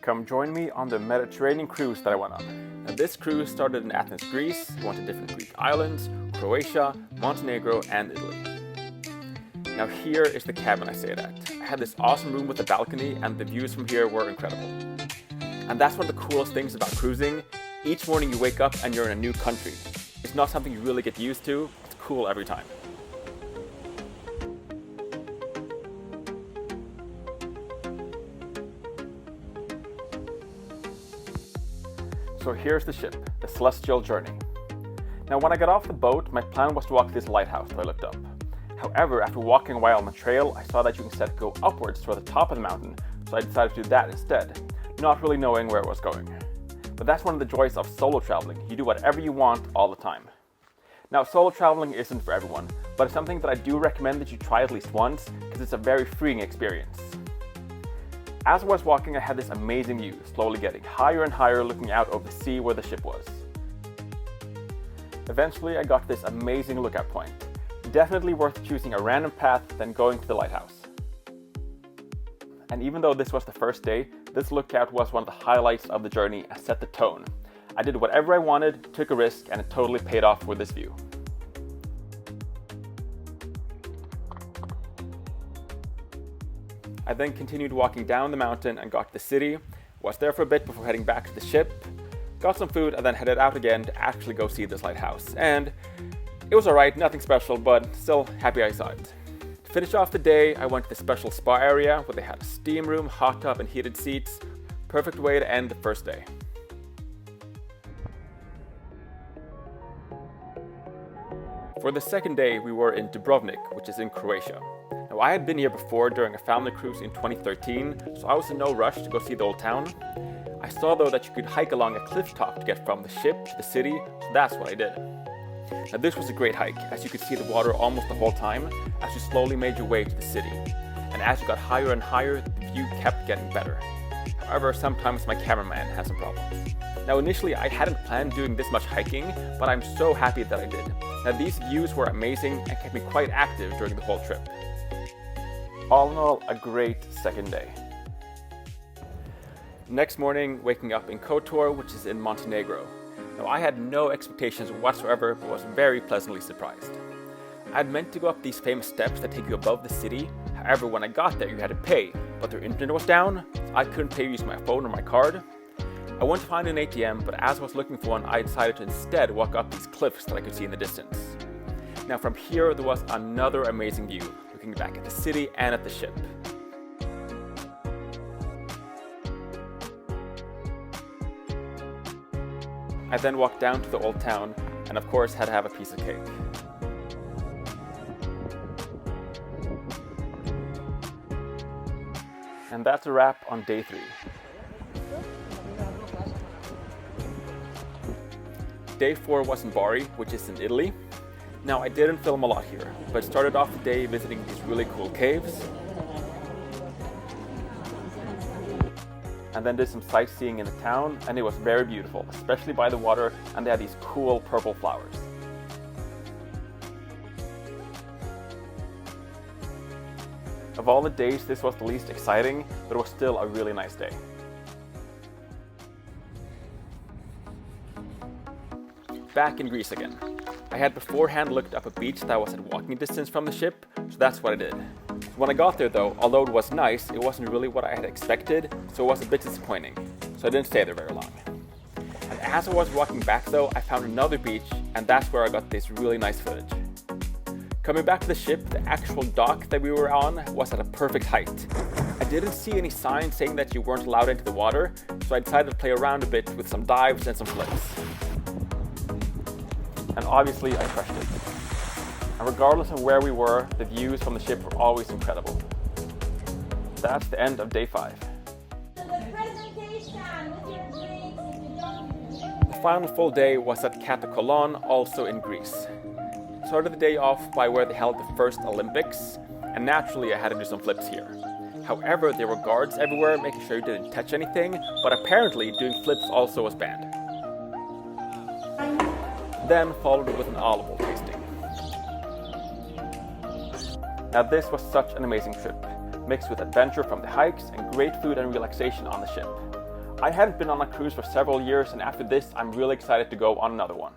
Come join me on the Mediterranean cruise that I went on. Now, this cruise started in Athens, Greece, went to different Greek islands, Croatia, Montenegro, and Italy. Now here is the cabin I stayed at. I had this awesome room with a balcony, and the views from here were incredible. And that's one of the coolest things about cruising. Each morning you wake up and you're in a new country. It's not something you really get used to. It's cool every time. So here's the ship, the Celestyal journey. Now when I got off the boat, my plan was to walk to this lighthouse that I looked up. However, after walking a while on the trail, I saw that you can instead go upwards toward the top of the mountain, so I decided to do that instead, not really knowing where it was going. But that's one of the joys of solo traveling. You do whatever you want all the time. Now, solo traveling isn't for everyone, but it's something that I do recommend that you try at least once, because it's a very freeing experience. As I was walking, I had this amazing view, slowly getting higher and higher, looking out over the sea where the ship was. Eventually, I got to this amazing lookout point. Definitely worth choosing a random path than going to the lighthouse. And even though this was the first day, this lookout was one of the highlights of the journey and set the tone. I did whatever I wanted, took a risk, and it totally paid off with this view. I then continued walking down the mountain and got to the city, was there for a bit before heading back to the ship, got some food, and then headed out again to actually go see this lighthouse. And it was alright, nothing special, but still happy I saw it. To finish off the day, I went to the special spa area where they had a steam room, hot tub, and heated seats. Perfect way to end the first day. For the second day, we were in Dubrovnik, which is in Croatia. Now, I had been here before during a family cruise in 2013, so I was in no rush to go see the old town. I saw though that you could hike along a cliff top to get from the ship to the city, so that's what I did. Now this was a great hike, as you could see the water almost the whole time, as you slowly made your way to the city. And as you got higher and higher, the view kept getting better. However, sometimes my cameraman had some problems. Now initially I hadn't planned doing this much hiking, but I'm so happy that I did. Now these views were amazing and kept me quite active during the whole trip. All in all, a great second day. Next morning, waking up in Kotor, which is in Montenegro. Now I had no expectations whatsoever, but was very pleasantly surprised. I had meant to go up these famous steps that take you above the city. However, when I got there, you had to pay, but their internet was down, so I couldn't pay using my phone or my card. I went to find an ATM, but as I was looking for one, I decided to instead walk up these cliffs that I could see in the distance. Now from here, there was another amazing view, looking back at the city and at the ship. I then walked down to the old town, and of course had to have a piece of cake. And that's a wrap on day 3. Day 4 was in Bari, which is in Italy. Now I didn't film a lot here, but started off the day visiting these really cool caves, and then did some sightseeing in the town, and it was very beautiful, especially by the water, and they had these cool purple flowers. Of all the days, this was the least exciting, but it was still a really nice day. Back in Greece again. I had beforehand looked up a beach that was at walking distance from the ship, so that's what I did. When I got there though, although it was nice, it wasn't really what I had expected, so it was a bit disappointing, so I didn't stay there very long. And as I was walking back though, I found another beach, and that's where I got this really nice footage. Coming back to the ship, the actual dock that we were on was at a perfect height. I didn't see any signs saying that you weren't allowed into the water, so I decided to play around a bit with some dives and some flips. And obviously I crushed it. And regardless of where we were, the views from the ship were always incredible. That's the end of day 5. The final full day was at Katakolon, also in Greece. Started the day off by where they held the first Olympics, and naturally I had to do some flips here. However, there were guards everywhere making sure you didn't touch anything, but apparently doing flips also was banned. Then followed with an olive oil tasting. Now this was such an amazing trip. mixed with adventure from the hikes and great food and relaxation on the ship. I hadn't been on a cruise for several years, and after this I'm really excited to go on another one.